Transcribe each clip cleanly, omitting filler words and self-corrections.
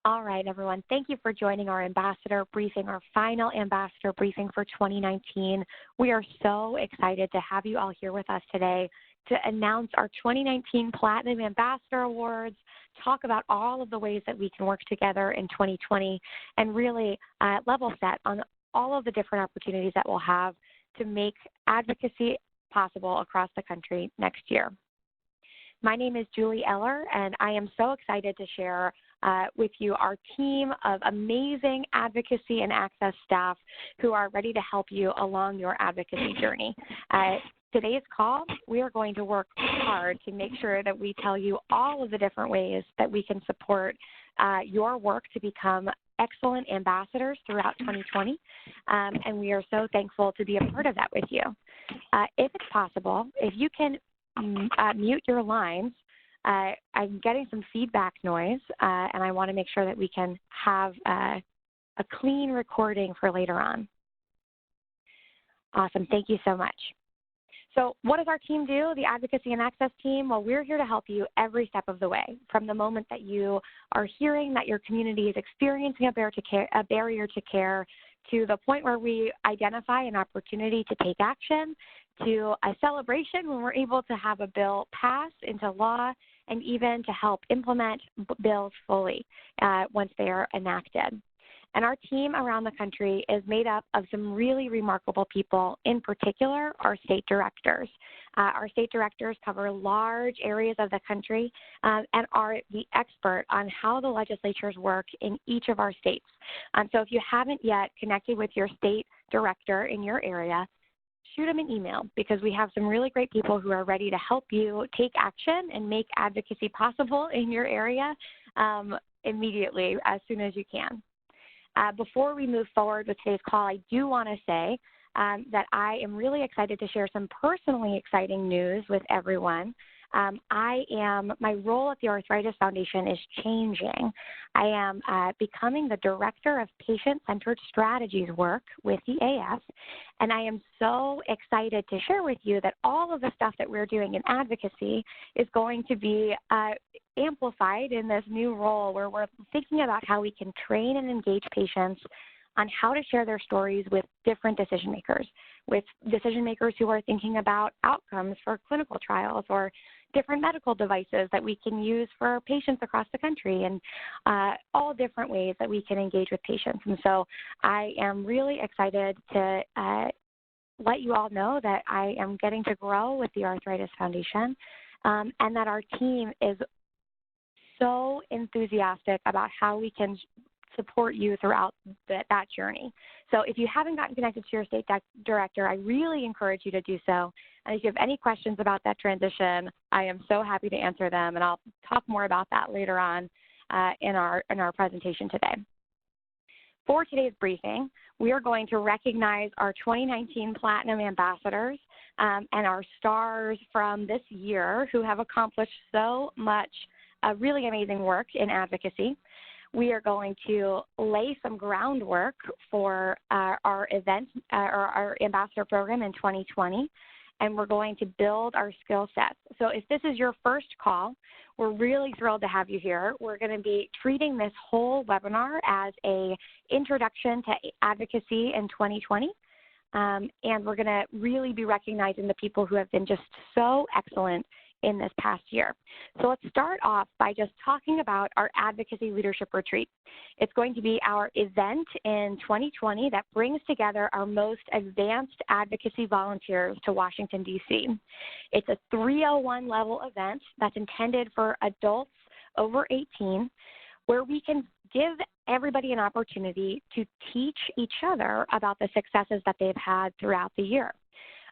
All right, everyone. Thank you for joining our ambassador briefing, our final ambassador briefing for 2019. We are so excited to have you all here with us today to announce our 2019 Platinum Ambassador Awards, talk about all of the ways that we can work together in 2020, and really level set on all of the different opportunities that we'll have to make advocacy possible across the country next year. My name is Julie Eller, and I am so excited to share with you our team of amazing advocacy and access staff who are ready to help you along your advocacy journey. Today's call, we are going to work hard to make sure that we tell you all of the different ways that we can support your work to become excellent ambassadors throughout 2020, and we are so thankful to be a part of that with you. If it's possible, if you can mute your lines. I'm getting some feedback noise, and I want to make sure that we can have a clean recording for later on. Awesome. Thank you so much. So what does our team do, the Advocacy and Access team? Well, we're here to help you every step of the way, from the moment that you are hearing that your community is experiencing a barrier to care, to the point where we identify an opportunity to take action, to a celebration when we're able to have a bill pass into law, and even to help implement bills fully once they are enacted. And our team around the country is made up of some really remarkable people, in particular our state directors. Our state directors cover large areas of the country and are the expert on how the legislatures work in each of our states. So if you haven't yet connected with your state director in your area, shoot them an email, because we have some really great people who are ready to help you take action and make advocacy possible in your area immediately, as soon as you can. Before we move forward with today's call, I do want to say that I am really excited to share some personally exciting news with everyone. My role at the Arthritis Foundation is changing. I am becoming the Director of Patient-Centered Strategies work with the AF, and I am so excited to share with you that all of the stuff that we're doing in advocacy is going to be amplified in this new role, where we're thinking about how we can train and engage patients on how to share their stories with different decision makers who are thinking about outcomes for clinical trials or different medical devices that we can use for patients across the country, and all different ways that we can engage with patients. And so I am really excited to let you all know that I am getting to grow with the Arthritis Foundation, and that our team is so enthusiastic about how we can support you throughout that journey. So if you haven't gotten connected to your state director, I really encourage you to do so. And if you have any questions about that transition, I am so happy to answer them, and I'll talk more about that later on in our presentation today. For today's briefing, we are going to recognize our 2019 Platinum Ambassadors and our stars from this year who have accomplished so much really amazing work in advocacy. We are going to lay some groundwork for our event, or our ambassador program in 2020, and we're going to build our skill sets. So if this is your first call, we're really thrilled to have you here. We're going to be treating this whole webinar as an introduction to advocacy in 2020, and we're going to really be recognizing the people who have been just so excellent in this past year. So let's start off by just talking about our Advocacy Leadership Retreat. It's going to be our event in 2020 that brings together our most advanced advocacy volunteers to Washington, D.C. It's a 301 level event that's intended for adults over 18, where we can give everybody an opportunity to teach each other about the successes that they've had throughout the year.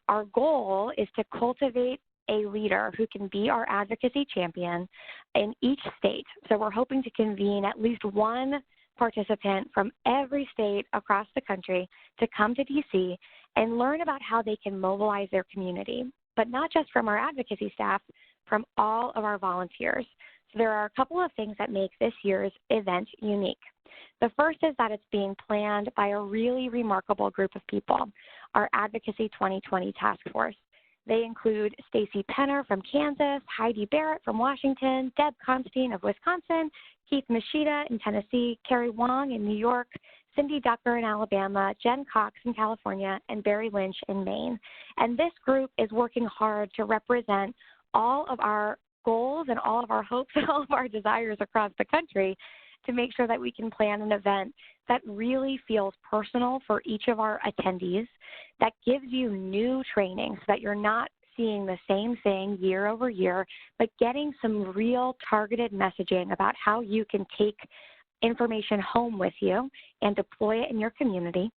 Our goal is to cultivate a leader who can be our advocacy champion in each state. So we're hoping to convene at least one participant from every state across the country to come to DC and learn about how they can mobilize their community, but not just from our advocacy staff, from all of our volunteers. So there are a couple of things that make this year's event unique. The first is that it's being planned by a really remarkable group of people, our Advocacy 2020 Task Force. They include Stacy Penner from Kansas, Heidi Barrett from Washington, Deb Constein of Wisconsin, Keith Machida in Tennessee, Carrie Wong in New York, Cindy Ducker in Alabama, Jen Cox in California, and Barry Lynch in Maine. And this group is working hard to represent all of our goals and all of our hopes and all of our desires across the country to make sure that we can plan an event that really feels personal for each of our attendees, that gives you new training so that you're not seeing the same thing year over year, but getting some real targeted messaging about how you can take information home with you and deploy it in your community.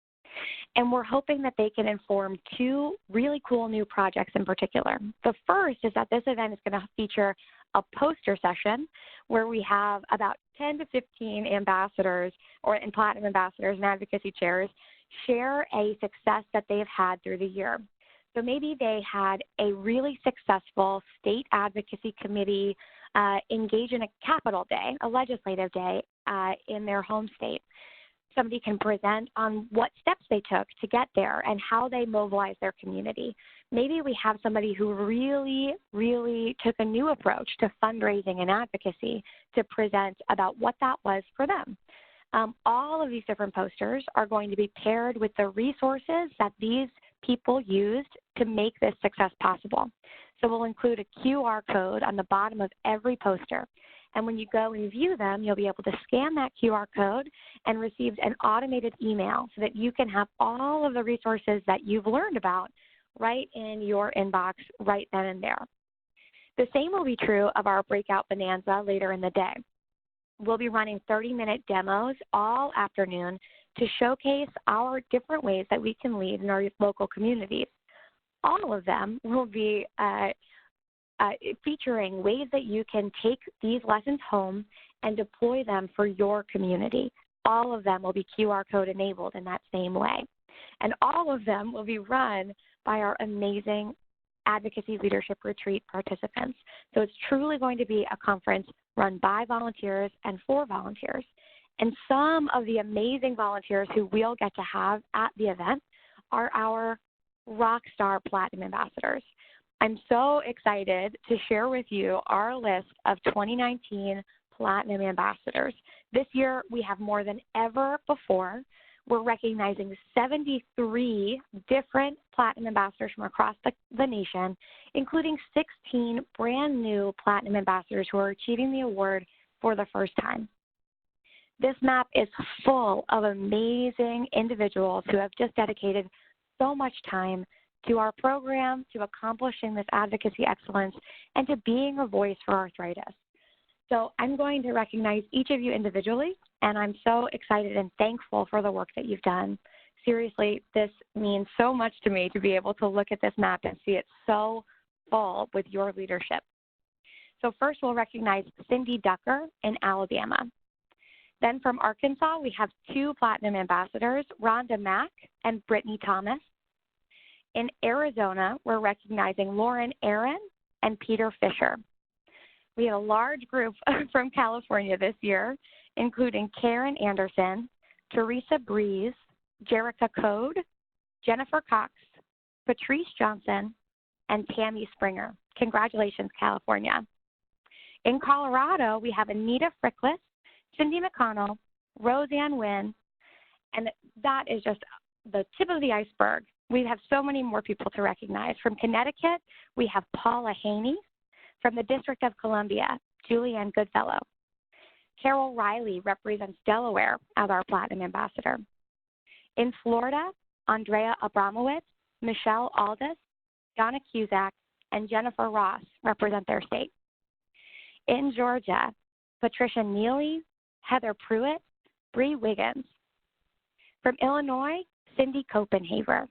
And we're hoping that they can inform two really cool new projects in particular. The first is that this event is going to feature a poster session where we have about 10 to 15 ambassadors and platinum ambassadors and advocacy chairs share a success that they've had through the year. So maybe they had a really successful state advocacy committee engage in a capital day, a legislative day in their home state. Somebody can present on what steps they took to get there and how they mobilized their community. Maybe we have somebody who really, really took a new approach to fundraising and advocacy to present about what that was for them. All of these different posters are going to be paired with the resources that these people used to make this success possible. So we'll include a QR code on the bottom of every poster. And when you go and view them, you'll be able to scan that QR code and receive an automated email so that you can have all of the resources that you've learned about right in your inbox right then and there. The same will be true of our breakout bonanza later in the day. We'll be running 30-minute demos all afternoon to showcase our different ways that we can lead in our local communities. All of them will be featuring ways that you can take these lessons home and deploy them for your community. All of them will be QR code enabled in that same way. And all of them will be run by our amazing Advocacy Leadership Retreat participants. So it's truly going to be a conference run by volunteers and for volunteers. And some of the amazing volunteers who we'll get to have at the event are our rockstar Platinum Ambassadors. I'm so excited to share with you our list of 2019 Platinum Ambassadors. This year, we have more than ever before. We're recognizing 73 different Platinum Ambassadors from across the nation, including 16 brand new Platinum Ambassadors who are achieving the award for the first time. This map is full of amazing individuals who have just dedicated so much time to our program, to accomplishing this advocacy excellence, and to being a voice for arthritis. So I'm going to recognize each of you individually, and I'm so excited and thankful for the work that you've done. Seriously, this means so much to me to be able to look at this map and see it so full with your leadership. So first we'll recognize Cindy Ducker in Alabama. Then from Arkansas, we have two Platinum Ambassadors, Rhonda Mack and Brittany Thomas. In Arizona, we're recognizing Lauren Aaron and Peter Fisher. We have a large group from California this year, including Karen Anderson, Teresa Breeze, Jerica Code, Jennifer Cox, Patrice Johnson, and Tammy Springer. Congratulations, California. In Colorado, we have Anita Frickless, Cindy McConnell, Roseanne Wynn, and that is just the tip of the iceberg. We have so many more people to recognize. From Connecticut, we have Paula Haney. From the District of Columbia, Julianne Goodfellow. Carol Riley represents Delaware as our Platinum Ambassador. In Florida, Andrea Abramowitz, Michelle Aldis, Donna Cusack, and Jennifer Ross represent their state. In Georgia, Patricia Neely, Heather Pruitt, Bree Wiggins. From Illinois, Cindy Copenhaver.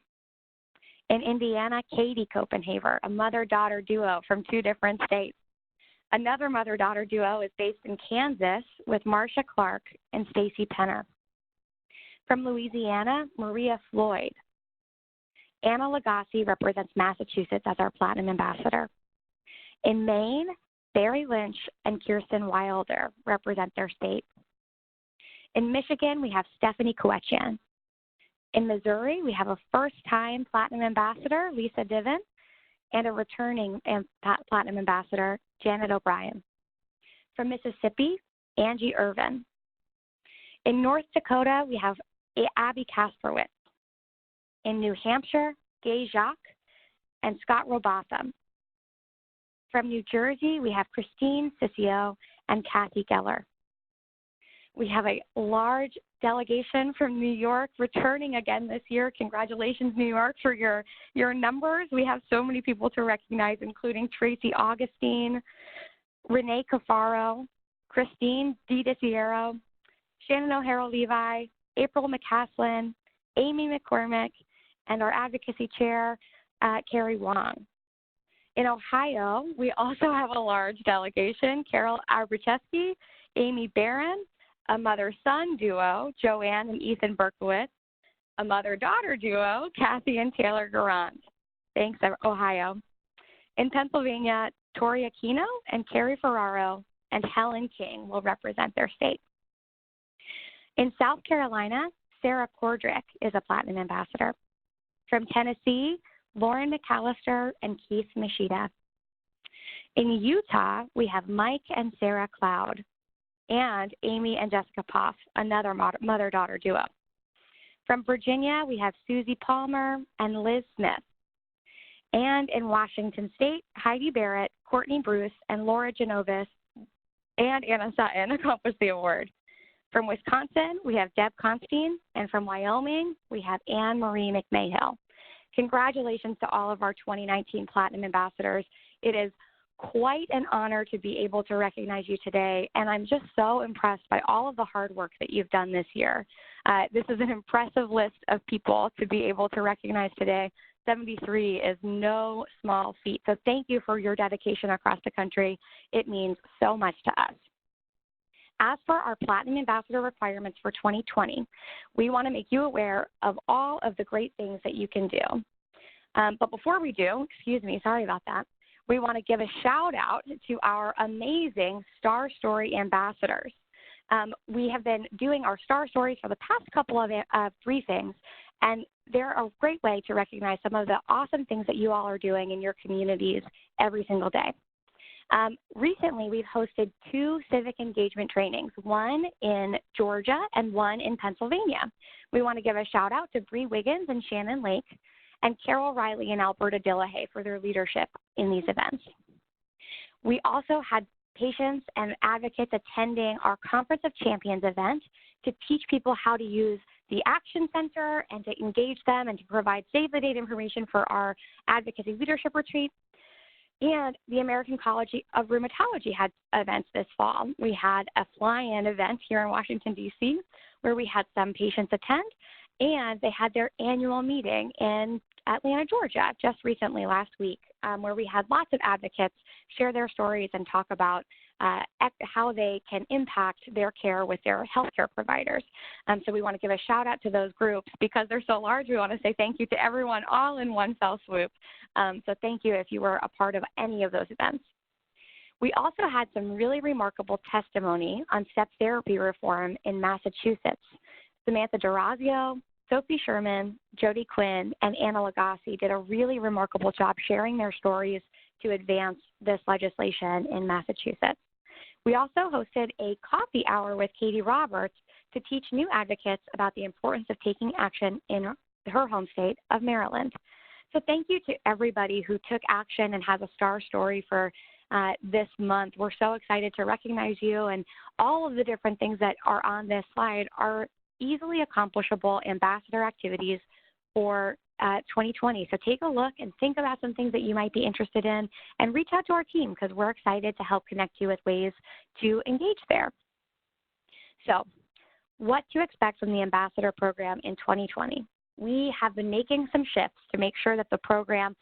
In Indiana, Katie Copenhaver, a mother-daughter duo from two different states. Another mother-daughter duo is based in Kansas with Marcia Clark and Stacy Penner. From Louisiana, Maria Floyd. Anna Lagasse represents Massachusetts as our Platinum Ambassador. In Maine, Barry Lynch and Kirsten Wilder represent their state. In Michigan, we have Stephanie Koetchian. In Missouri, we have a first-time Platinum Ambassador, Lisa Diven. and a returning Platinum Ambassador, Janet O'Brien. From Mississippi, Angie Irvin. In North Dakota, we have Abby Kasperwitz. In New Hampshire, Gay Jacques and Scott Robotham. From New Jersey, we have Christine Sissio and Kathy Geller. We have a large delegation from New York returning again this year. Congratulations, New York, for your numbers. We have so many people to recognize, including Tracy Augustine, Renee Cafaro, Christine DiDesiero, Shannon O'Hara-Levi, April McCaslin, Amy McCormick, and our advocacy chair, Carrie Wong. In Ohio, we also have a large delegation, Carol Arbachewski, Amy Barron, a mother-son duo, Joanne and Ethan Berkowitz, a mother-daughter duo, Kathy and Taylor Garant. Thanks, Ohio. In Pennsylvania, Tori Aquino and Carrie Ferraro and Helen King will represent their state. In South Carolina, Sarah Kordrick is a Platinum Ambassador. From Tennessee, Lauren McAllister and Keith Machida. In Utah, we have Mike and Sarah Cloud, and Amy and Jessica Poff, another mother-daughter duo. From Virginia, we have Susie Palmer and Liz Smith. And in Washington State, Heidi Barrett, Courtney Bruce, and Laura Genovis and Anna Sutton accomplished the award. From Wisconsin, we have Deb Constein, and from Wyoming, we have Anne Marie McMahill. Congratulations to all of our 2019 Platinum Ambassadors. It is quite an honor to be able to recognize you today, and I'm just so impressed by all of the hard work that you've done this year. This is an impressive list of people to be able to recognize today. 73 is no small feat, so thank you for your dedication across the country. It means so much to us. As for our Platinum Ambassador requirements for 2020, we want to make you aware of all of the great things that you can do. But before we do, sorry about that, we want to give a shout out to our amazing Star Story ambassadors. We have been doing our Star Stories for the past couple of briefings, and they're a great way to recognize some of the awesome things that you all are doing in your communities every single day. Recently, we've hosted 2 civic engagement trainings, one in Georgia and one in Pennsylvania. We want to give a shout out to Bree Wiggins and Shannon Lake and Carol Riley and Alberta Dillahay for their leadership in these events. We also had patients and advocates attending our Conference of Champions event to teach people how to use the Action Center and to engage them and to provide save-the-date information for our advocacy leadership retreat. And the American College of Rheumatology had events this fall. We had a fly-in event here in Washington, D.C., where we had some patients attend, and they had their annual meeting in Atlanta, Georgia, just recently last week, where we had lots of advocates share their stories and talk about how they can impact their care with their healthcare providers. So we want to give a shout out to those groups because they're so large. We want to say thank you to everyone all in one fell swoop. So thank you if you were a part of any of those events. We also had some really remarkable testimony on step therapy reform in Massachusetts. Samantha D'Orazio, Sophie Sherman, Jody Quinn, and Anna Lagasse did a really remarkable job sharing their stories to advance this legislation in Massachusetts. We also hosted a coffee hour with Katie Roberts to teach new advocates about the importance of taking action in her home state of Maryland. So thank you to everybody who took action and has a star story for this month. We're so excited to recognize you, and all of the different things that are on this slide are easily accomplishable ambassador activities for 2020. So take a look and think about some things that you might be interested in and reach out to our team because we're excited to help connect you with ways to engage there. So what to expect from the ambassador program in 2020. We have been making some shifts to make sure that the program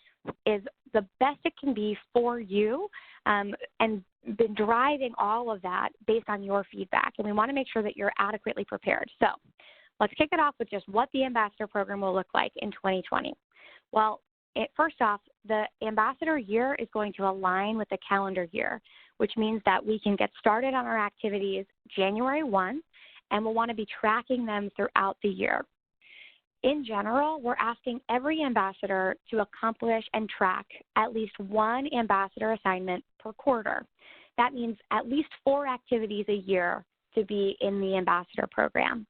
is the best it can be for you and been driving all of that based on your feedback. And we want to make sure that you're adequately prepared. So let's kick it off with just what the ambassador program will look like in 2020. Well, first off, the ambassador year is going to align with the calendar year, which means that we can get started on our activities January 1, and we'll want to be tracking them throughout the year. in general, we're asking every ambassador to accomplish and track at least one ambassador assignment per quarter. That means at least 4 activities a year to be in the ambassador program.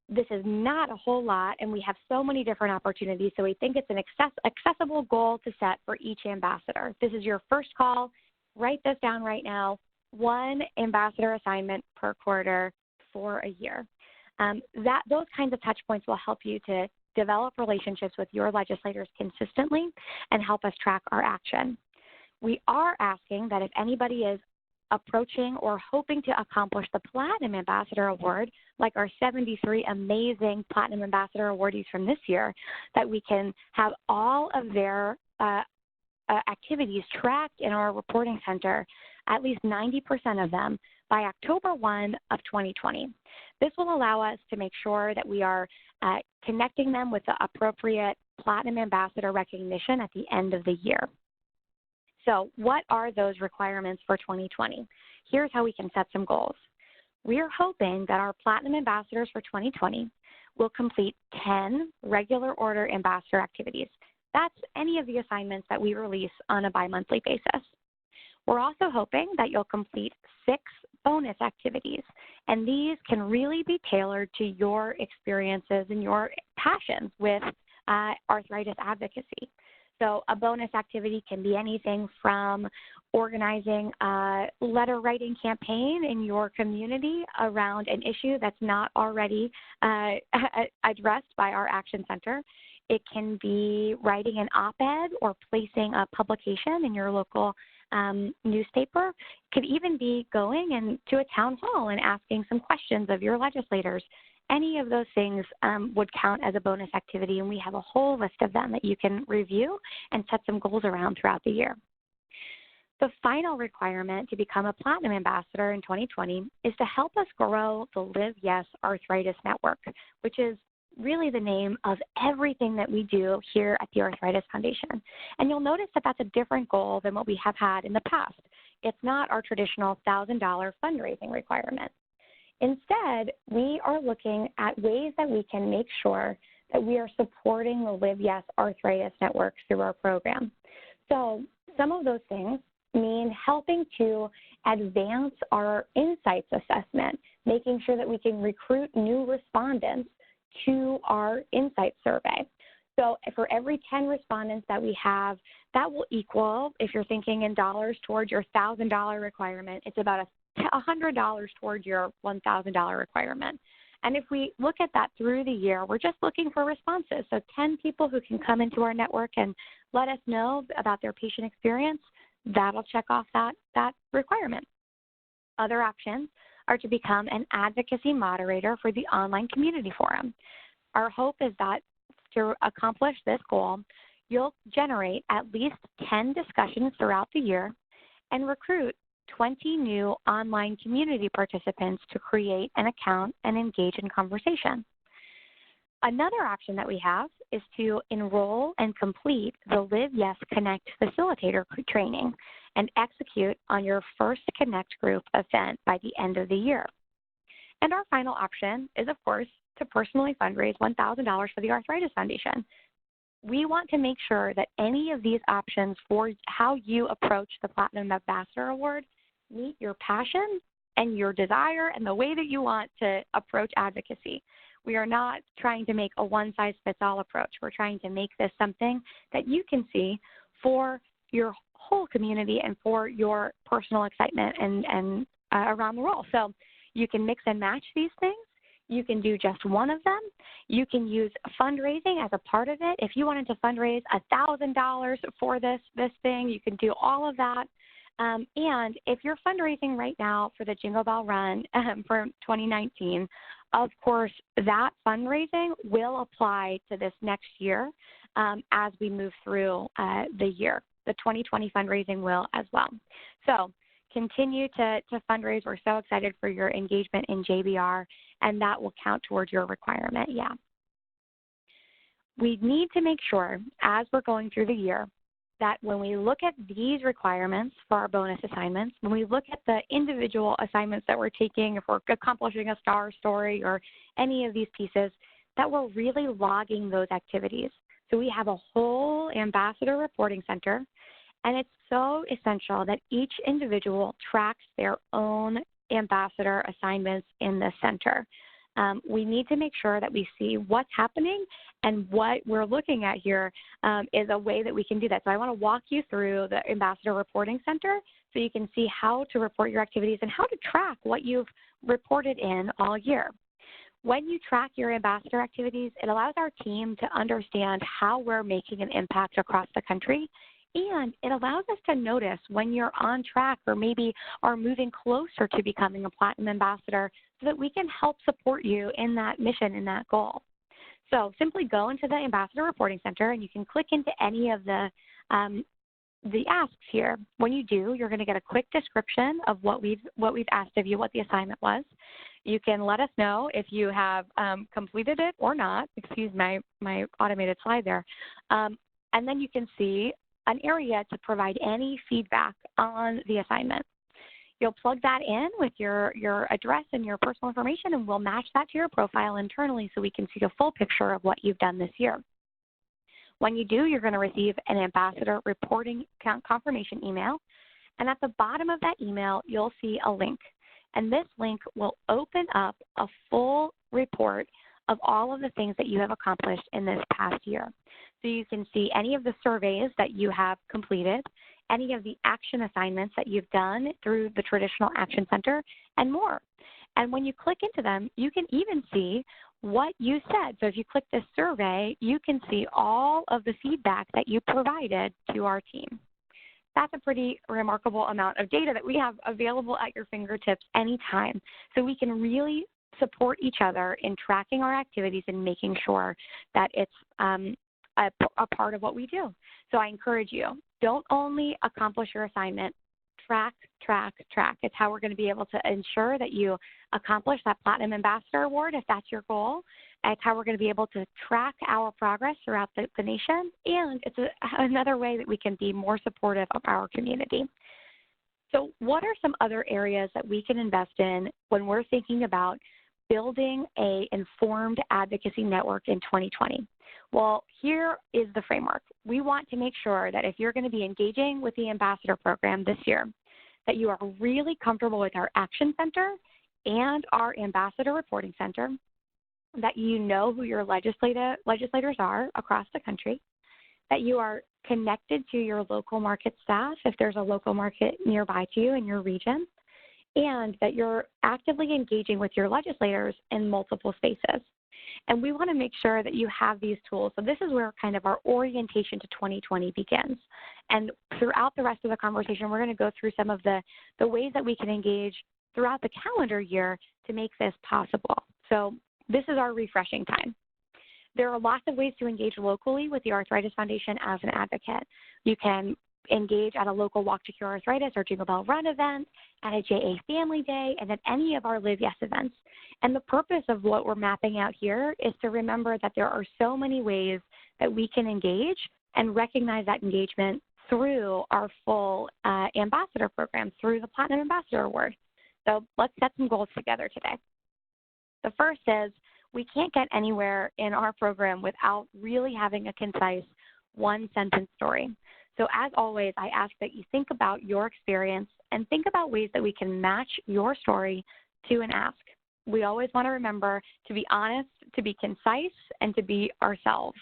This is not a whole lot, and we have so many different opportunities, so we think it's an accessible goal to set for each ambassador. This is your first call. Write this down right now. 1 ambassador assignment per quarter for a year. Those kinds of touch points will help you to develop relationships with your legislators consistently and help us track our action. We are asking that if anybody is approaching or hoping to accomplish the Platinum Ambassador Award, like our 73 amazing Platinum Ambassador awardees from this year, that we can have all of their activities tracked in our reporting center, at least 90% of them, by October 1 of 2020. This will allow us to make sure that we are connecting them with the appropriate Platinum Ambassador recognition at the end of the year. So what are those requirements for 2020? Here's how we can set some goals. We are hoping that our Platinum Ambassadors for 2020 will complete 10 regular order ambassador activities. That's any of the assignments that we release on a bi-monthly basis. We're also hoping that you'll complete 6 bonus activities, and these can really be tailored to your experiences and your passions with arthritis advocacy. So a bonus activity can be anything from organizing a letter writing campaign in your community around an issue that's not already addressed by our Action Center. It can be writing an op-ed or placing a publication in your local newspaper. It could even be going into a town hall and asking some questions of your legislators. Any of those things would count as a bonus activity, and we have a whole list of them that you can review and set some goals around throughout the year. The final requirement to become a Platinum Ambassador in 2020 is to help us grow the Live Yes Arthritis Network, which is really the name of everything that we do here at the Arthritis Foundation. And you'll notice that that's a different goal than what we have had in the past. It's not our traditional $1,000 fundraising requirement. Instead, we are looking at ways that we can make sure that we are supporting the Live Yes Arthritis Network through our program. So some of those things mean helping to advance our insights assessment, making sure that we can recruit new respondents to our insight survey. So for every 10 respondents that we have, that will equal, if you're thinking in dollars towards your $1,000 requirement, it's about $100 towards your $1,000 requirement. And if we look at that through the year, we're just looking for responses. So 10 people who can come into our network and let us know about their patient experience, that'll check off that requirement. Other options are to become an advocacy moderator for the online community forum. Our hope is that to accomplish this goal, you'll generate at least 10 discussions throughout the year and recruit 20 new online community participants to create an account and engage in conversation. Another option that we have is to enroll and complete the Live Yes Connect facilitator training and execute on your first Connect group event by the end of the year. And our final option is, of course, to personally fundraise $1,000 for the Arthritis Foundation. We want to make sure that any of these options for how you approach the Platinum Ambassador Award meet your passion and your desire and the way that you want to approach advocacy. We are not trying to make a one-size-fits-all approach. We're trying to make this something that you can see for your whole community and for your personal excitement and around the role. So you can mix and match these things. You can do just one of them. You can use fundraising as a part of it. If you wanted to fundraise $1,000 for this thing, you can do all of that. And if you're fundraising right now for the Jingle Bell Run for 2019, of course, that fundraising will apply to this next year as we move through the year. The 2020 fundraising will as well. So continue to fundraise. We're so excited for your engagement in JBR, and that will count towards your requirement, yeah. We need to make sure, as we're going through the year, that when we look at these requirements for our bonus assignments, when we look at the individual assignments that we're taking, if we're accomplishing a star story or any of these pieces, that we're really logging those activities. So we have a whole ambassador reporting center, and it's so essential that each individual tracks their own ambassador assignments in the center. We need to make sure that we see what's happening, and what we're looking at here is a way that we can do that. So I want to walk you through the Ambassador Reporting Center so you can see how to report your activities and how to track what you've reported in all year. When you track your ambassador activities, it allows our team to understand how we're making an impact across the country, and it allows us to notice when you're on track or maybe are moving closer to becoming a Platinum Ambassador so that we can help support you in that mission and that goal. So simply go into the Ambassador Reporting Center, and you can click into any of the asks here. When you do, you're going to get a quick description of what we've asked of you, what the assignment was. You can let us know if you have completed it or not. Excuse my automated slide there. And then you can see an area to provide any feedback on the assignment. You'll plug that in with your address and your personal information, and we'll match that to your profile internally so we can see a full picture of what you've done this year. When you do, you're going to receive an ambassador reporting confirmation email, and at the bottom of that email, you'll see a link. And this link will open up a full report of all of the things that you have accomplished in this past year. So you can see any of the surveys that you have completed, any of the action assignments that you've done through the traditional Action Center, and more. And when you click into them, you can even see what you said. So if you click this survey, you can see all of the feedback that you provided to our team. That's a pretty remarkable amount of data that we have available at your fingertips anytime. So we can really support each other in tracking our activities and making sure that it's a part of what we do. So I encourage you, don't only accomplish your assignment, track, track, track. It's how we're going to be able to ensure that you accomplish that Platinum Ambassador Award if that's your goal. It's how we're going to be able to track our progress throughout the nation, and it's another way that we can be more supportive of our community. So what are some other areas that we can invest in when we're thinking about building an informed advocacy network in 2020? Well, here is the framework. We want to make sure that if you're going to be engaging with the Ambassador Program this year, that you are really comfortable with our Action Center and our Ambassador Reporting Center, that you know who your legislators are across the country, that you are connected to your local market staff if there's a local market nearby to you in your region, and that you're actively engaging with your legislators in multiple spaces. And we want to make sure that you have these tools. So this is where kind of our orientation to 2020 begins. And throughout the rest of the conversation, we're going to go through some of the ways that we can engage throughout the calendar year to make this possible. So this is our refreshing time. There are lots of ways to engage locally with the Arthritis Foundation as an advocate. You can engage at a local Walk to Cure Arthritis or Jingle Bell Run event, at a JA Family Day, and at any of our Live Yes events. And the purpose of what we're mapping out here is to remember that there are so many ways that we can engage and recognize that engagement through our full ambassador program, through the Platinum Ambassador Award. So let's set some goals together today. The first is we can't get anywhere in our program without really having a concise one-sentence story. So as always, I ask that you think about your experience and think about ways that we can match your story to an ask. We always want to remember to be honest, to be concise, and to be ourselves.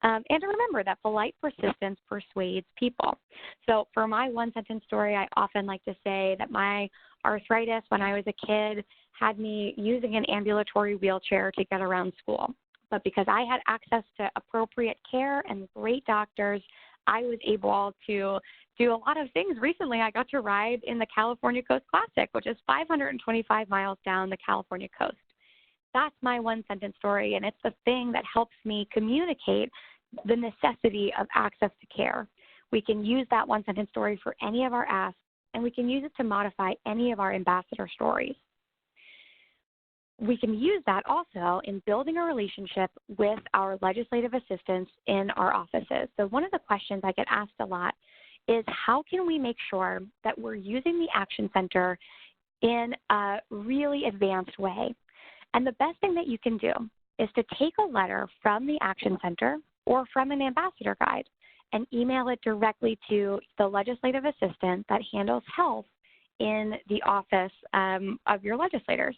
And to remember that polite persistence persuades people. So for my one-sentence story, I often like to say that my arthritis when I was a kid had me using an ambulatory wheelchair to get around school. But because I had access to appropriate care and great doctors, I was able to do a lot of things. Recently, I got to ride in the California Coast Classic, which is 525 miles down the California coast. That's my one-sentence story, and it's the thing that helps me communicate the necessity of access to care. We can use that one-sentence story for any of our asks, and we can use it to modify any of our ambassador stories. We can use that also in building a relationship with our legislative assistants in our offices. So one of the questions I get asked a lot is how can we make sure that we're using the Action Center in a really advanced way? And the best thing that you can do is to take a letter from the Action Center or from an ambassador guide and email it directly to the legislative assistant that handles health in the office of your legislators.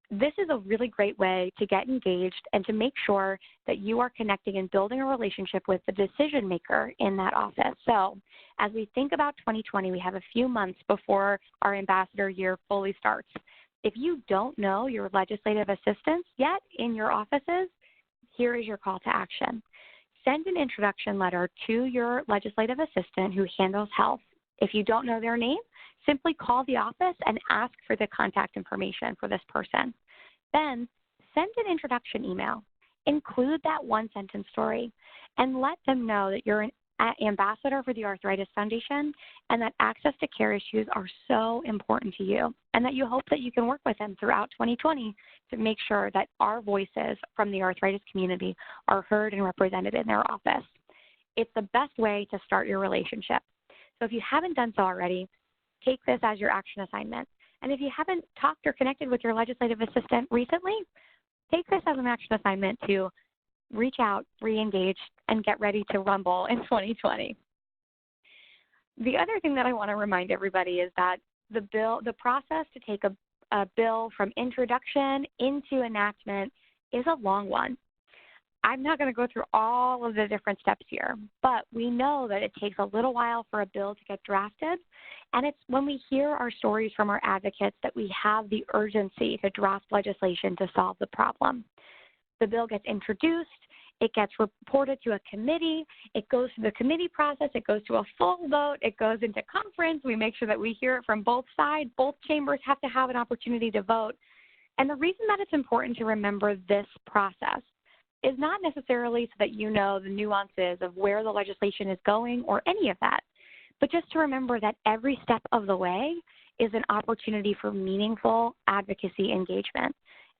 This is a really great way to get engaged and to make sure that you are connecting and building a relationship with the decision maker in that office. So as we think about 2020, we have a few months before our ambassador year fully starts. If you don't know your legislative assistants yet in your offices, here is your call to action. Send an introduction letter to your legislative assistant who handles health. If you don't know their name, simply call the office and ask for the contact information for this person. Then send an introduction email. Include that one-sentence story and let them know that you're an ambassador for the Arthritis Foundation and that access to care issues are so important to you and that you hope that you can work with them throughout 2020 to make sure that our voices from the arthritis community are heard and represented in their office. It's the best way to start your relationship. So if you haven't done so already, take this as your action assignment. And if you haven't talked or connected with your legislative assistant recently, take this as an action assignment to reach out, re-engage, and get ready to rumble in 2020. The other thing that I want to remind everybody is that the process to take a bill from introduction into enactment is a long one. I'm not going to go through all of the different steps here, but we know that it takes a little while for a bill to get drafted, and it's when we hear our stories from our advocates that we have the urgency to draft legislation to solve the problem. The bill gets introduced, it gets reported to a committee, it goes through the committee process, it goes to a full vote, it goes into conference, we make sure that we hear it from both sides, both chambers have to have an opportunity to vote. And the reason that it's important to remember this process is not necessarily so that you know the nuances of where the legislation is going or any of that, but just to remember that every step of the way is an opportunity for meaningful advocacy engagement.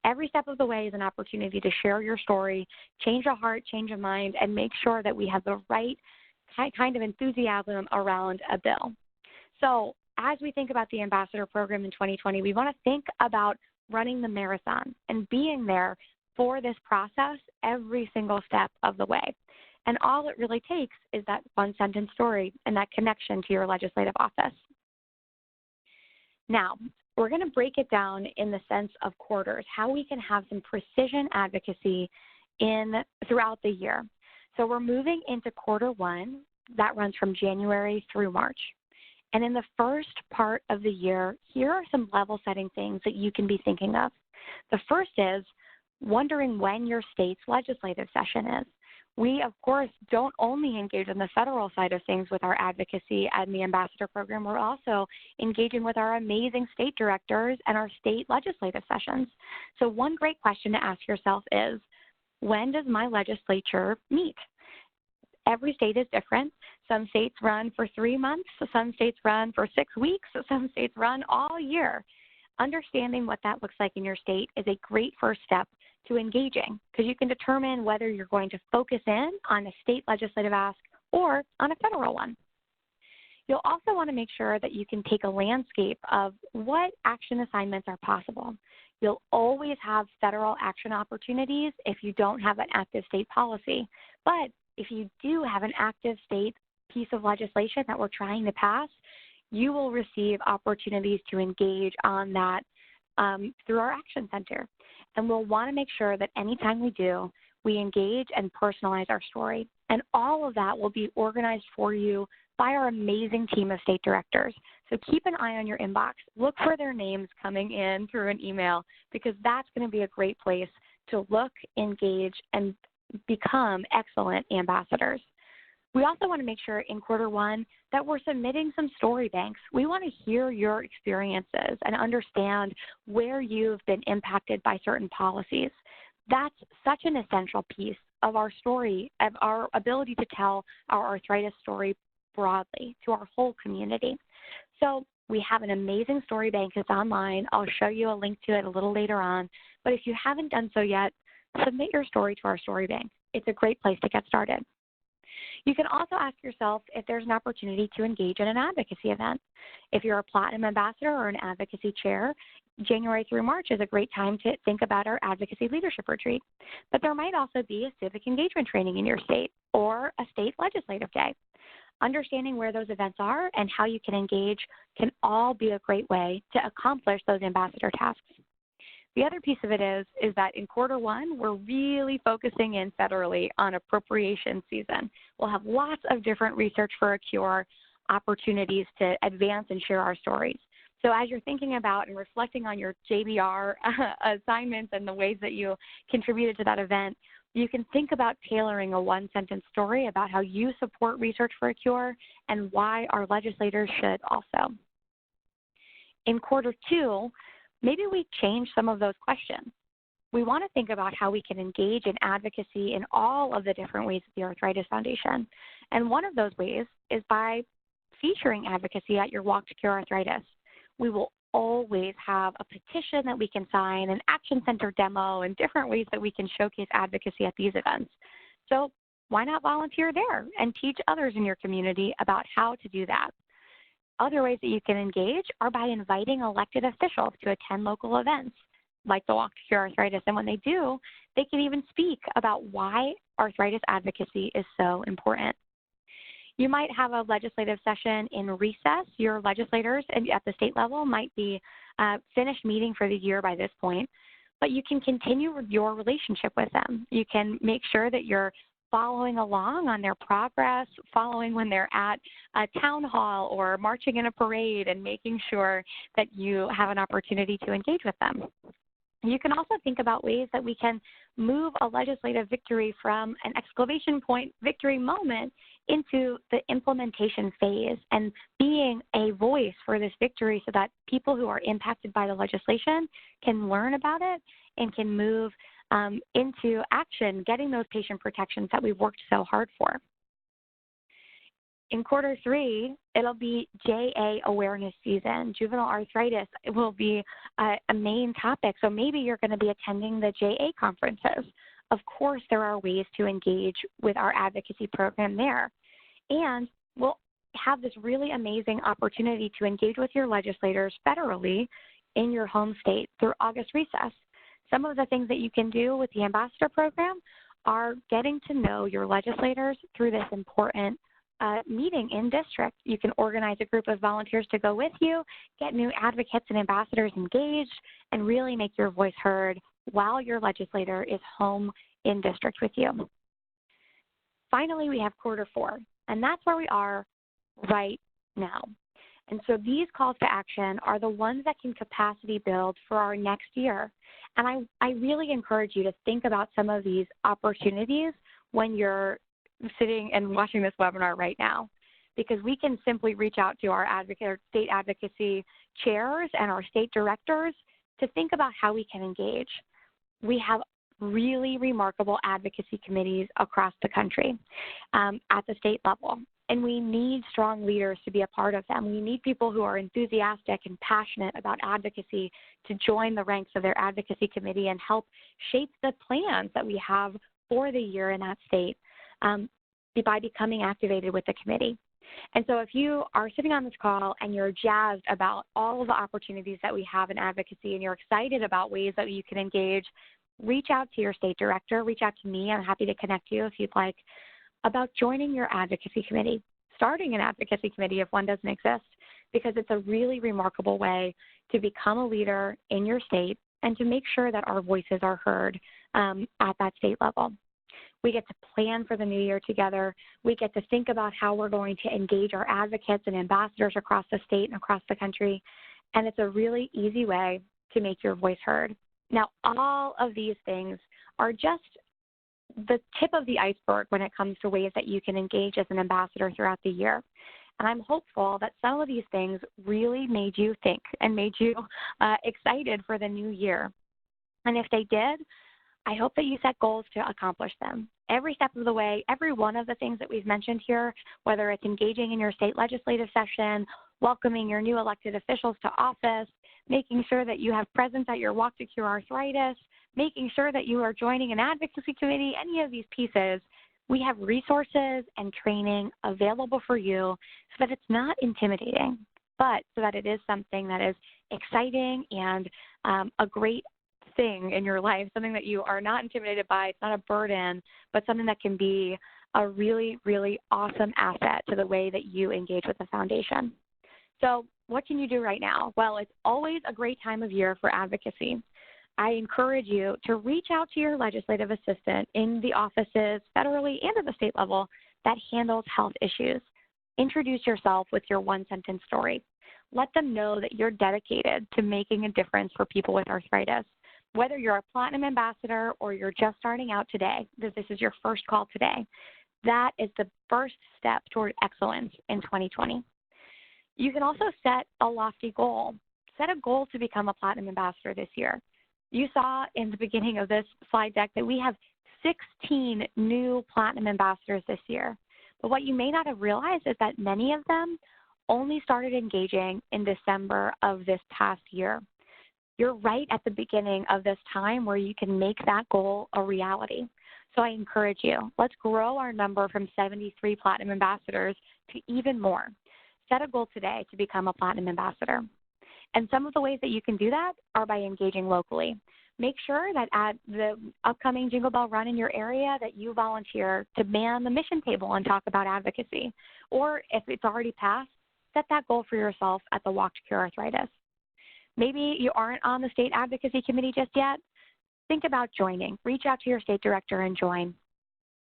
Every step of the way is an opportunity to share your story, change a heart, change a mind, and make sure that we have the right kind of enthusiasm around a bill. So as we think about the ambassador program in 2020, we want to think about running the marathon and being there for this process every single step of the way. And all it really takes is that one-sentence story and that connection to your legislative office. Now, we're going to break it down in the sense of quarters, how we can have some precision advocacy throughout the year. So we're moving into quarter one. That runs from January through March. And in the first part of the year, here are some level-setting things that you can be thinking of. The first is wondering when your state's legislative session is. We, of course, don't only engage on the federal side of things with our advocacy and the ambassador program. We're also engaging with our amazing state directors and our state legislative sessions. So one great question to ask yourself is, when does my legislature meet? Every state is different. Some states run for 3 months. Some states run for 6 weeks. Some states run all year. Understanding what that looks like in your state is a great first step to engaging, because you can determine whether you're going to focus in on a state legislative ask or on a federal one. You'll also want to make sure that you can take a landscape of what action assignments are possible. You'll always have federal action opportunities if you don't have an active state policy. But if you do have an active state piece of legislation that we're trying to pass, you will receive opportunities to engage on that through our Action Center. And we'll want to make sure that anytime we do, we engage and personalize our story. And all of that will be organized for you by our amazing team of state directors. So keep an eye on your inbox. Look for their names coming in through an email, because that's going to be a great place to look, engage, and become excellent ambassadors. We also want to make sure in quarter one that we're submitting some story banks. We want to hear your experiences and understand where you've been impacted by certain policies. That's such an essential piece of our story, of our ability to tell our arthritis story broadly to our whole community. So we have an amazing story bank that's online. I'll show you a link to it a little later on. But if you haven't done so yet, submit your story to our story bank. It's a great place to get started. You can also ask yourself if there's an opportunity to engage in an advocacy event. If you're a Platinum Ambassador or an advocacy chair, January through March is a great time to think about our advocacy leadership retreat. But there might also be a civic engagement training in your state or a state legislative day. Understanding where those events are and how you can engage can all be a great way to accomplish those ambassador tasks. The other piece of it is that in Q1, we're really focusing in federally on appropriation season. We'll have lots of different research for a cure opportunities to advance and share our stories. So as you're thinking about and reflecting on your JBR assignments and the ways that you contributed to that event, you can think about tailoring a one-sentence story about how you support research for a cure and why our legislators should also. In Q2, maybe we change some of those questions. We want to think about how we can engage in advocacy in all of the different ways of the Arthritis Foundation. And one of those ways is by featuring advocacy at your Walk to Cure Arthritis. We will always have a petition that we can sign, an action center demo, and different ways that we can showcase advocacy at these events. So why not volunteer there and teach others in your community about how to do that? Other ways that you can engage are by inviting elected officials to attend local events like the Walk to Cure Arthritis. And when they do, they can even speak about why arthritis advocacy is so important. You might have a legislative session in recess. Your legislators at the state level might be finished meeting for the year by this point, but you can continue your relationship with them. You can make sure that you're following along on their progress, following when they're at a town hall or marching in a parade, and making sure that you have an opportunity to engage with them. You can also think about ways that we can move a legislative victory from an exclamation point victory moment into the implementation phase and being a voice for this victory so that people who are impacted by the legislation can learn about it and can move into action, getting those patient protections that we've worked so hard for. In Q3, it'll be JA awareness season. Juvenile arthritis will be a main topic, so maybe you're going to be attending the JA conferences. Of course, there are ways to engage with our advocacy program there. And we'll have this really amazing opportunity to engage with your legislators federally in your home state through August recess. Some of the things that you can do with the ambassador program are getting to know your legislators through this important meeting in district. You can organize a group of volunteers to go with you, get new advocates and ambassadors engaged, and really make your voice heard while your legislator is home in district with you. Finally, we have Q4, and that's where we are right now. And so these calls to action are the ones that can capacity build for our next year. And I really encourage you to think about some of these opportunities when you're sitting and watching this webinar right now, because we can simply reach out to our state advocacy chairs and our state directors to think about how we can engage. We have really remarkable advocacy committees across the country at the state level. And we need strong leaders to be a part of them. We need people who are enthusiastic and passionate about advocacy to join the ranks of their advocacy committee and help shape the plans that we have for the year in that state by becoming activated with the committee. And so if you are sitting on this call and you're jazzed about all of the opportunities that we have in advocacy and you're excited about ways that you can engage, reach out to your state director, reach out to me. I'm happy to connect you if you'd like, about joining your advocacy committee, starting an advocacy committee if one doesn't exist, because it's a really remarkable way to become a leader in your state and to make sure that our voices are heard at that state level. We get to plan for the new year together. We get to think about how we're going to engage our advocates and ambassadors across the state and across the country, and it's a really easy way to make your voice heard. Now, all of these things are just the tip of the iceberg when it comes to ways that you can engage as an ambassador throughout the year. And I'm hopeful that some of these things really made you think and made you excited for the new year. And if they did, I hope that you set goals to accomplish them. Every step of the way, every one of the things that we've mentioned here, whether it's engaging in your state legislative session, welcoming your new elected officials to office, making sure that you have presence at your Walk to Cure Arthritis, making sure that you are joining an advocacy committee, any of these pieces, We have resources and training available for you so that it's not intimidating, but so that it is something that is exciting and a great thing in your life, something that you are not intimidated by. It's not a burden, but something that can be a really, really awesome asset to the way that you engage with the foundation. So what can you do right now? Well, it's always a great time of year for advocacy. I encourage you to reach out to your legislative assistant in the offices federally and at the state level that handles health issues. Introduce yourself with your one-sentence story. Let them know that you're dedicated to making a difference for people with arthritis. Whether you're a Platinum Ambassador or you're just starting out today, that this is your first call today, that is the first step toward excellence in 2020. You can also set a lofty goal. Set a goal to become a Platinum Ambassador this year. You saw in the beginning of this slide deck that we have 16 new Platinum Ambassadors this year. But what you may not have realized is that many of them only started engaging in December of this past year. You're right at the beginning of this time where you can make that goal a reality. So I encourage you, let's grow our number from 73 Platinum Ambassadors to even more. Set a goal today to become a Platinum Ambassador. And some of the ways that you can do that are by engaging locally. Make sure that at the upcoming Jingle Bell Run in your area that you volunteer to man the mission table and talk about advocacy. Or if it's already passed, set that goal for yourself at the Walk to Cure Arthritis. Maybe you aren't on the state advocacy committee just yet. Think about joining. Reach out to your state director and join.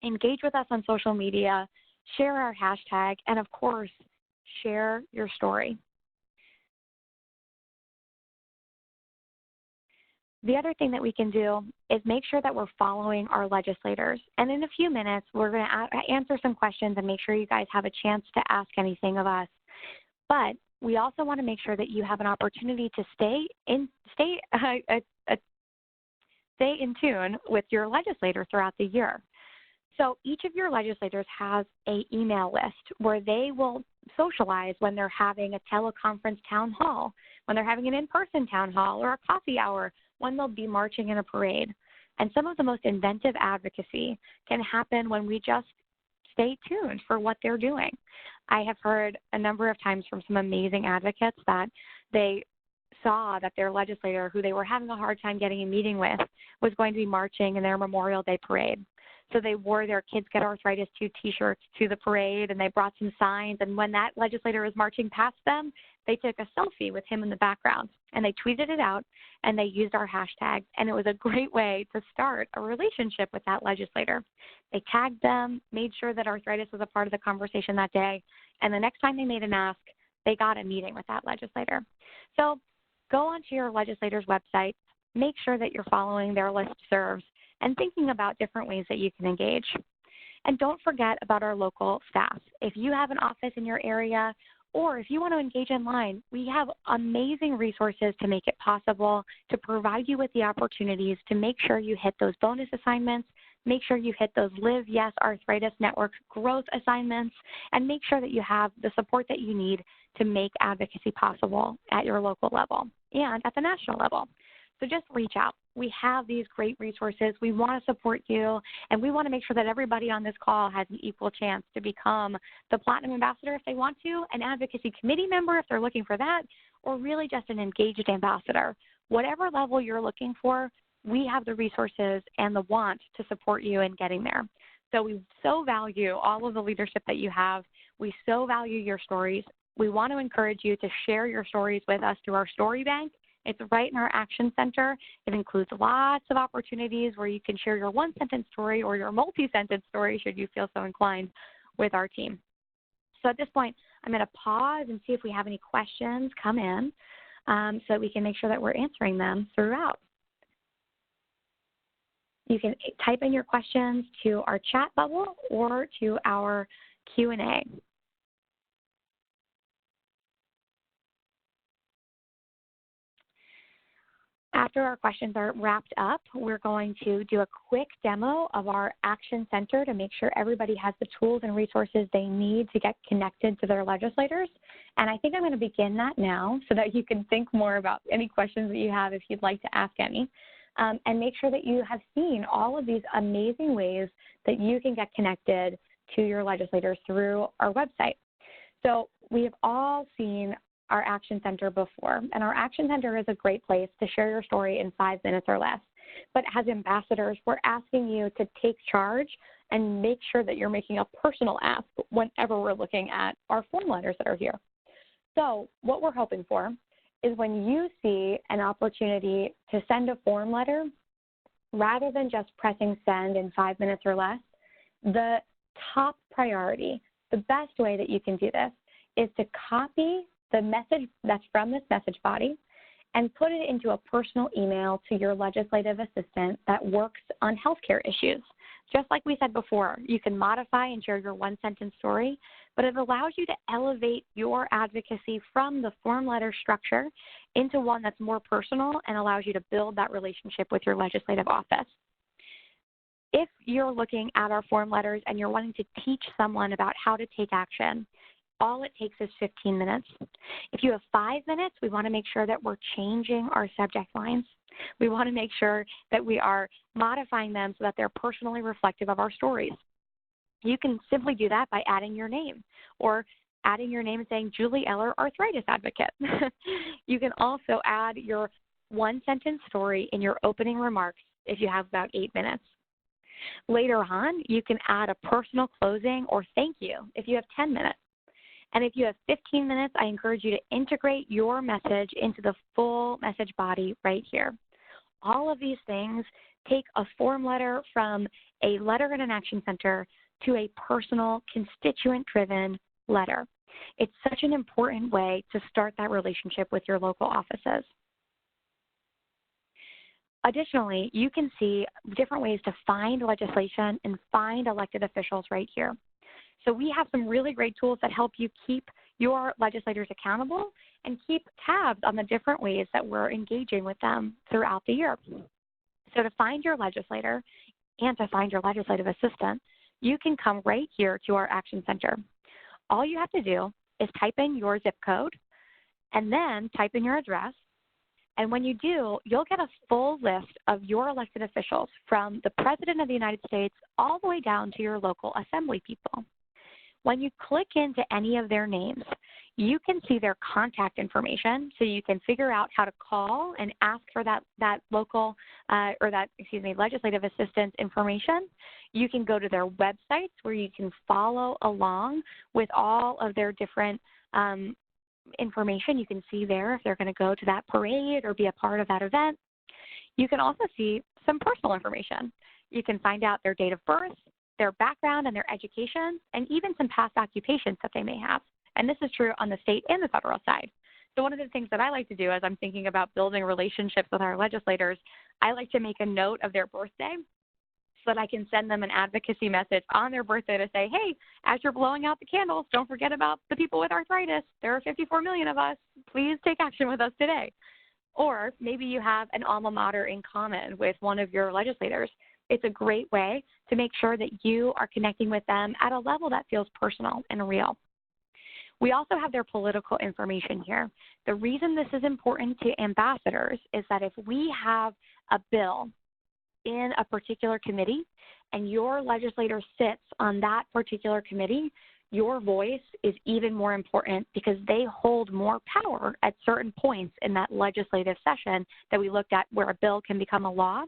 Engage with us on social media, share our hashtag, and of course, share your story. The other thing that we can do is make sure that we're following our legislators. And in a few minutes, we're going to answer some questions and make sure you guys have a chance to ask anything of us. But we also want to make sure that you have an opportunity to stay in tune with your legislator throughout the year. So each of your legislators has an email list where they will socialize when they're having a teleconference town hall, when they're having an in-person town hall or a coffee hour, when they'll be marching in a parade. And some of the most inventive advocacy can happen when we just stay tuned for what they're doing. I have heard a number of times from some amazing advocates that they saw that their legislator, who they were having a hard time getting a meeting with, was going to be marching in their Memorial Day parade. So they wore their Kids Get Arthritis 2 t-shirts to the parade, and they brought some signs. And when that legislator was marching past them, they took a selfie with him in the background. And they tweeted it out, and they used our hashtag. And it was a great way to start a relationship with that legislator. They tagged them, made sure that arthritis was a part of the conversation that day. And the next time they made an ask, they got a meeting with that legislator. So go onto your legislator's website, make sure that you're following their listservs, and thinking about different ways that you can engage. And don't forget about our local staff. If you have an office in your area, or if you want to engage online, we have amazing resources to make it possible to provide you with the opportunities to make sure you hit those bonus assignments, make sure you hit those Live Yes Arthritis Network growth assignments, and make sure that you have the support that you need to make advocacy possible at your local level and at the national level. So just reach out. We have these great resources. We want to support you, and we want to make sure that everybody on this call has an equal chance to become the Platinum Ambassador if they want to, an advocacy committee member if they're looking for that, or really just an engaged ambassador. Whatever level you're looking for, we have the resources and the want to support you in getting there. So we so value all of the leadership that you have. We so value your stories. We want to encourage you to share your stories with us through our story bank. It's right in our Action Center. It includes lots of opportunities where you can share your one-sentence story or your multi-sentence story, should you feel so inclined, with our team. So at this point, I'm going to pause and see if we have any questions come in so that we can make sure that we're answering them throughout. You can type in your questions to our chat bubble or to our Q&A. After our questions are wrapped up, we're going to do a quick demo of our Action Center to make sure everybody has the tools and resources they need to get connected to their legislators. And I think I'm going to begin that now so that you can think more about any questions that you have if you'd like to ask any. and make sure that you have seen all of these amazing ways that you can get connected to your legislators through our website. So we have all seen our Action Center before, and our Action Center is a great place to share your story in 5 minutes or less. But as ambassadors, we're asking you to take charge and make sure that you're making a personal ask whenever we're looking at our form letters that are here. So what we're hoping for is when you see an opportunity to send a form letter, rather than just pressing send in 5 minutes or less, the top priority, the best way that you can do this is to copy the message that's from this message body and put it into a personal email to your legislative assistant that works on healthcare issues. Just like we said before, you can modify and share your one-sentence story, but it allows you to elevate your advocacy from the form letter structure into one that's more personal and allows you to build that relationship with your legislative office. If you're looking at our form letters and you're wanting to teach someone about how to take action, all it takes is 15 minutes. If you have 5 minutes, we want to make sure that we're changing our subject lines. We want to make sure that we are modifying them so that they're personally reflective of our stories. You can simply do that by adding your name or adding your name and saying Julie Eller, Arthritis Advocate. You can also add your one-sentence story in your opening remarks if you have about 8 minutes. Later on, you can add a personal closing or thank you if you have 10 minutes. And if you have 15 minutes, I encourage you to integrate your message into the full message body right here. All of these things take a form letter from a letter in an action center to a personal, constituent-driven letter. It's such an important way to start that relationship with your local offices. Additionally, you can see different ways to find legislation and find elected officials right here. So we have some really great tools that help you keep your legislators accountable and keep tabs on the different ways that we're engaging with them throughout the year. So to find your legislator and to find your legislative assistant, you can come right here to our Action Center. All you have to do is type in your zip code and then type in your address. And when you do, you'll get a full list of your elected officials from the President of the United States all the way down to your local assembly people. When you click into any of their names, you can see their contact information, so you can figure out how to call and ask for that legislative assistance information. You can go to their websites where you can follow along with all of their different information. You can see there if they're going to go to that parade or be a part of that event. You can also see some personal information. You can find out their date of birth, their background and their education, and even some past occupations that they may have. And this is true on the state and the federal side. So one of the things that I like to do as I'm thinking about building relationships with our legislators, I like to make a note of their birthday so that I can send them an advocacy message on their birthday to say, hey, as you're blowing out the candles, don't forget about the people with arthritis. There are 54 million of us. Please take action with us today. Or maybe you have an alma mater in common with one of your legislators. It's a great way to make sure that you are connecting with them at a level that feels personal and real. We also have their political information here. The reason this is important to ambassadors is that if we have a bill in a particular committee and your legislator sits on that particular committee, your voice is even more important because they hold more power at certain points in that legislative session that we looked at where a bill can become a law.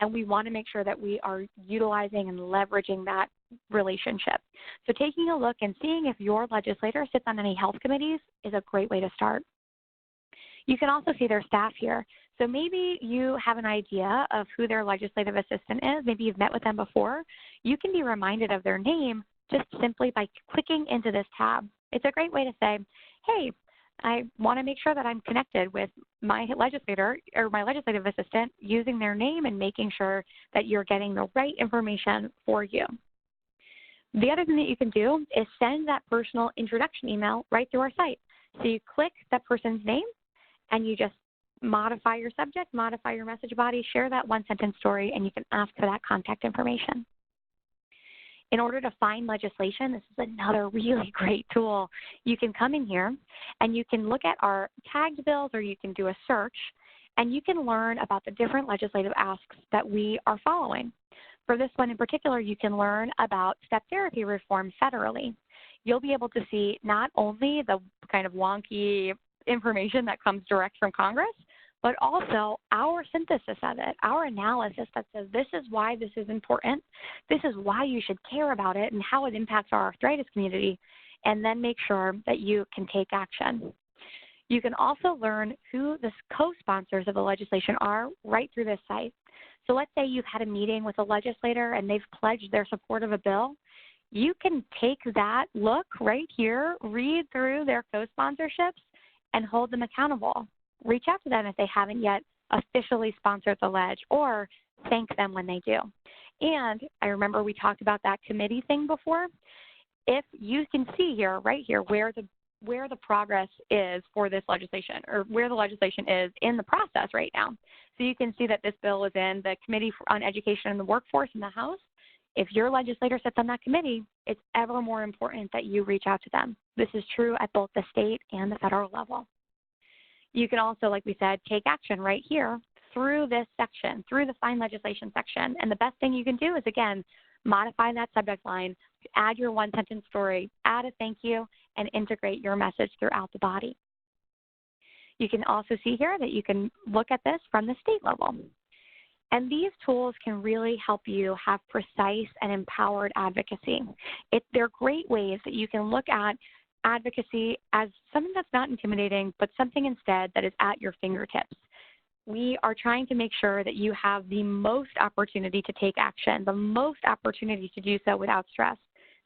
And we want to make sure that we are utilizing and leveraging that relationship. So taking a look and seeing if your legislator sits on any health committees is a great way to start. You can also see their staff here. So maybe you have an idea of who their legislative assistant is. Maybe you've met with them before. You can be reminded of their name just simply by clicking into this tab. It's a great way to say, hey, I want to make sure that I'm connected with my legislator or my legislative assistant using their name and making sure that you're getting the right information for you. The other thing that you can do is send that personal introduction email right through our site. So you click that person's name and you just modify your subject, modify your message body, share that one-sentence story, and you can ask for that contact information. In order to find legislation, this is another really great tool. You can come in here and you can look at our tagged bills or you can do a search and you can learn about the different legislative asks that we are following. For this one in particular, you can learn about step therapy reform federally. You'll be able to see not only the kind of wonky information that comes direct from Congress, but also our synthesis of it, our analysis that says this is why this is important, this is why you should care about it and how it impacts our arthritis community, and then make sure that you can take action. You can also learn who the co-sponsors of the legislation are right through this site. So let's say you've had a meeting with a legislator and they've pledged their support of a bill. You can take that look right here, read through their co-sponsorships, and hold them accountable. Reach out to them if they haven't yet officially sponsored the ledge, or thank them when they do. And I remember we talked about that committee thing before. If you can see here, right here, where the progress is for this legislation, or where the legislation is in the process right now. So you can see that this bill is in the Committee on Education and the Workforce in the House. If your legislator sits on that committee, it's ever more important that you reach out to them. This is true at both the state and the federal level. You can also, like we said, take action right here through this section, through the Find Legislation section. And the best thing you can do is, again, modify that subject line, add your one-sentence story, add a thank you, and integrate your message throughout the body. You can also see here that you can look at this from the state level. And these tools can really help you have precise and empowered advocacy. They're great ways that you can look at advocacy as something that's not intimidating, but something instead that is at your fingertips. We are trying to make sure that you have the most opportunity to take action, the most opportunity to do so without stress.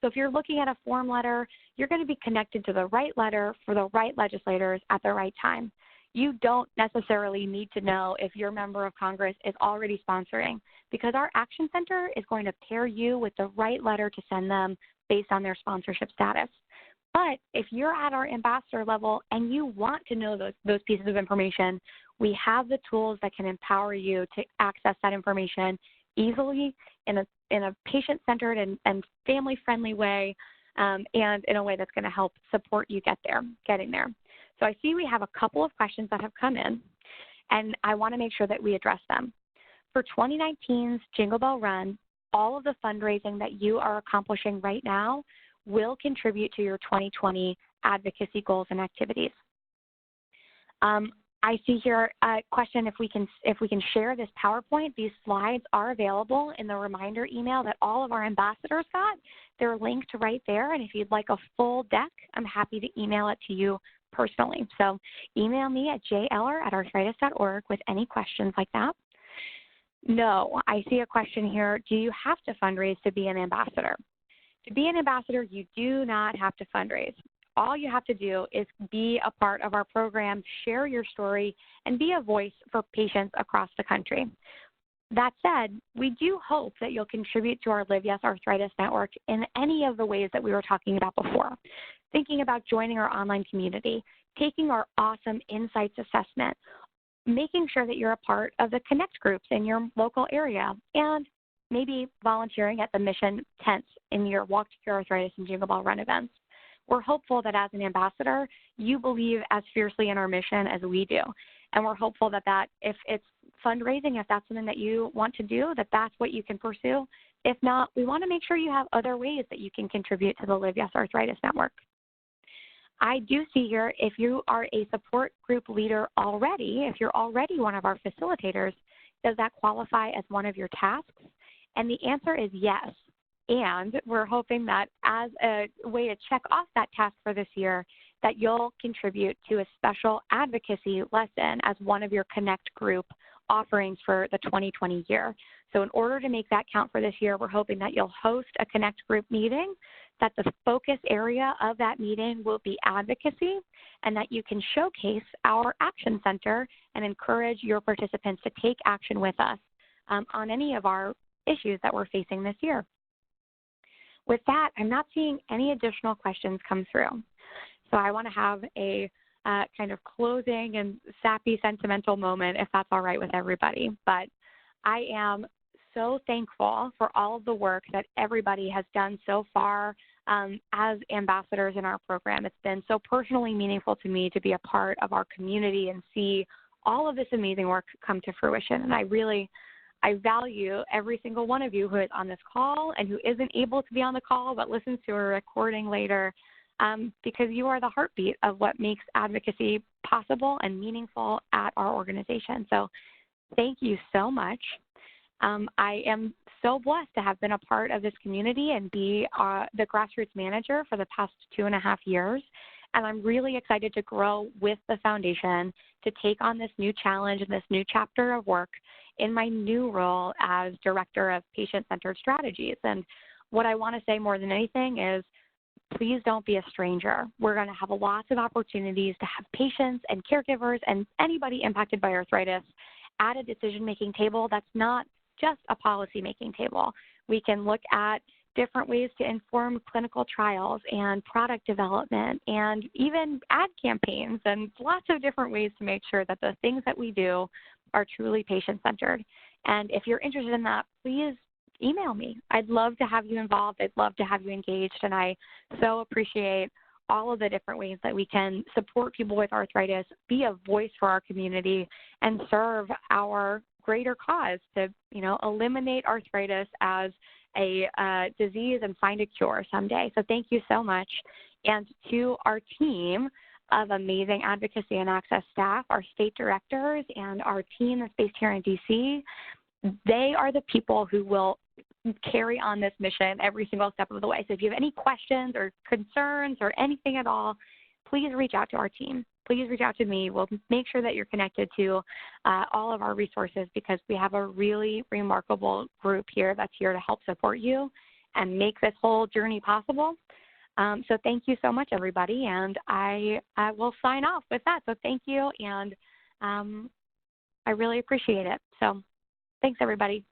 So if you're looking at a form letter, you're going to be connected to the right letter for the right legislators at the right time. You don't necessarily need to know if your member of Congress is already sponsoring, because our Action Center is going to pair you with the right letter to send them based on their sponsorship status. But if you're at our ambassador level and you want to know those pieces of information, we have the tools that can empower you to access that information easily in a patient-centered and family-friendly way, and in a way that's going to help support you getting there. So I see we have a couple of questions that have come in, and I want to make sure that we address them. For 2019's Jingle Bell Run, all of the fundraising that you are accomplishing right now will contribute to your 2020 advocacy goals and activities. I see here a question if we can share this PowerPoint. These slides are available in the reminder email that all of our ambassadors got. They're linked right there, and if you'd like a full deck, I'm happy to email it to you personally. So email me at jeller@arthritis.org with any questions like that. No, I see a question here. Do you have to fundraise to be an ambassador? To be an ambassador, you do not have to fundraise. All you have to do is be a part of our program, share your story, and be a voice for patients across the country. That said, we do hope that you'll contribute to our Live Yes Arthritis Network in any of the ways that we were talking about before. Thinking about joining our online community, taking our awesome Insights assessment, making sure that you're a part of the Connect groups in your local area, and maybe volunteering at the mission tents in your Walk to Cure Arthritis and Jingle Bell Run events. We're hopeful that as an ambassador, you believe as fiercely in our mission as we do. And we're hopeful that if it's fundraising, if that's something that you want to do, that's what you can pursue. If not, we want to make sure you have other ways that you can contribute to the Live Yes Arthritis Network. I do see here, if you are a support group leader already, if you're already one of our facilitators, does that qualify as one of your tasks? And the answer is yes. And we're hoping that as a way to check off that task for this year, that you'll contribute to a special advocacy lesson as one of your Connect group offerings for the 2020 year. So in order to make that count for this year, we're hoping that you'll host a Connect group meeting, that the focus area of that meeting will be advocacy, and that you can showcase our Action Center and encourage your participants to take action with us on any of our issues that we're facing this year. With that, I'm not seeing any additional questions come through. So I want to have a kind of closing and sappy, sentimental moment, if that's all right with everybody. But I am so thankful for all of the work that everybody has done so far as ambassadors in our program. It's been so personally meaningful to me to be a part of our community and see all of this amazing work come to fruition. And I value every single one of you who is on this call and who isn't able to be on the call but listens to a recording later, because you are the heartbeat of what makes advocacy possible and meaningful at our organization. So thank you so much. I am so blessed to have been a part of this community and be the grassroots manager for the past 2.5 years. And I'm really excited to grow with the foundation to take on this new challenge and this new chapter of work in my new role as Director of Patient-Centered Strategies. And what I want to say more than anything is, please don't be a stranger. We're going to have lots of opportunities to have patients and caregivers and anybody impacted by arthritis at a decision-making table that's not just a policy-making table. We can look at different ways to inform clinical trials and product development and even ad campaigns and lots of different ways to make sure that the things that we do are truly patient-centered. And if you're interested in that, please email me. I'd love to have you involved. I'd love to have you engaged, and I so appreciate all of the different ways that we can support people with arthritis, be a voice for our community, and serve our greater cause to, eliminate arthritis as a disease and find a cure someday. So thank you so much. And to our team of amazing advocacy and access staff, our state directors, and our team that's based here in DC, they are the people who will carry on this mission every single step of the way. So if you have any questions or concerns or anything at all, please reach out to our team. Please reach out to me. We'll make sure that you're connected to all of our resources, because we have a really remarkable group here that's here to help support you and make this whole journey possible. So thank you so much, everybody, and I will sign off with that. So thank you, and I really appreciate it. So thanks, everybody.